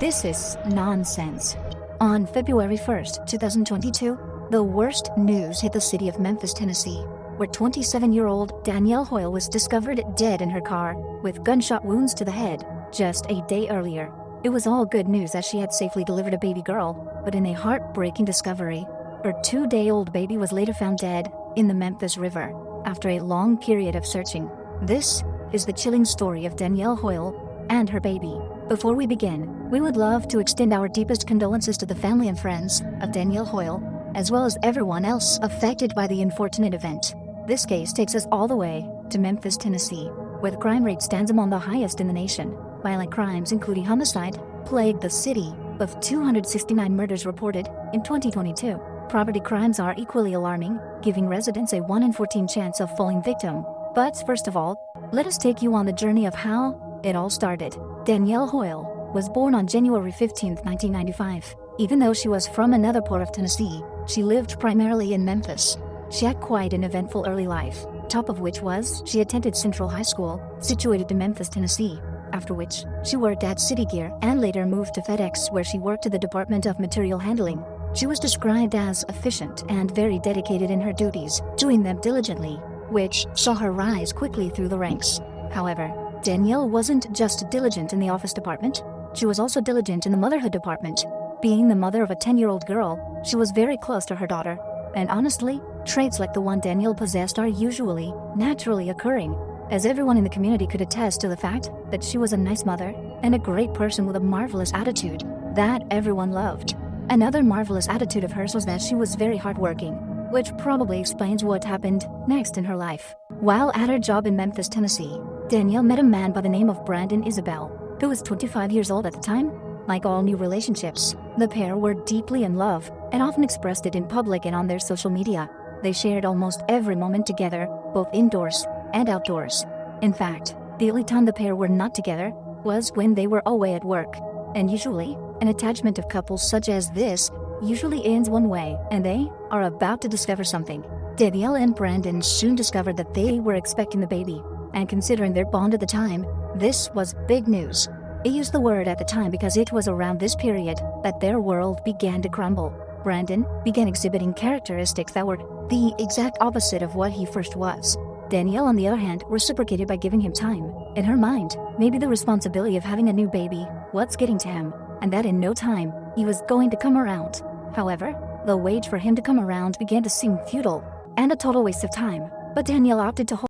This is nonsense. On February 1st, 2022, the worst news hit the city of Memphis, Tennessee, where 27-year-old Danielle Hoyle was discovered dead in her car with gunshot wounds to the head just a day earlier. It was all good news as she had safely delivered a baby girl, but in a heartbreaking discovery, her 2-day-old baby was later found dead in the Memphis River after a long period of searching. This is the chilling story of Danielle Hoyle and her baby. Before we begin, we would love to extend our deepest condolences to the family and friends of Danielle Hoyle, as well as everyone else affected by the unfortunate event. This case takes us all the way to Memphis, Tennessee, where the crime rate stands among the highest in the nation. Violent crimes, including homicide, plagued the city, with 269 murders reported in 2022. Property crimes are equally alarming, giving residents a 1 in 14 chance of falling victim. But first of all, let us take you on the journey of how it all started. Danielle Hoyle was born on January 15, 1995. Even though she was from another part of Tennessee, she lived primarily in Memphis. She had quite an eventful early life, top of which was she attended Central High School, situated in Memphis, Tennessee, after which she worked at City Gear and later moved to FedEx, where she worked at the Department of Material Handling. She was described as efficient and very dedicated in her duties, doing them diligently, which saw her rise quickly through the ranks. However, Danielle wasn't just diligent in the office department, she was also diligent in the motherhood department. Being the mother of a 10-year-old girl, she was very close to her daughter. And honestly, traits like the one Danielle possessed are usually naturally occurring, as everyone in the community could attest to the fact that she was a nice mother and a great person with a marvelous attitude that everyone loved. Another marvelous attitude of hers was that she was very hardworking, which probably explains what happened next in her life. While at her job in Memphis, Tennessee, Danielle met a man by the name of Brandon Isabel, who was 25 years old at the time. Like all new relationships, the pair were deeply in love and often expressed it in public and on their social media. They shared almost every moment together, both indoors and outdoors. In fact, the only time the pair were not together was when they were away at work. And usually, an attachment of couples such as this usually ends one way, and they are about to discover something. Danielle and Brandon soon discovered that they were expecting the baby, and considering their bond at the time, this was big news. I use the word at the time because it was around this period that their world began to crumble. Brandon began exhibiting characteristics that were the exact opposite of what he first was. Danielle, on the other hand, reciprocated by giving him time. In her mind, maybe the responsibility of having a new baby was getting to him, and that in no time, he was going to come around. However, the wait for him to come around began to seem futile and a total waste of time. But Danielle opted to hold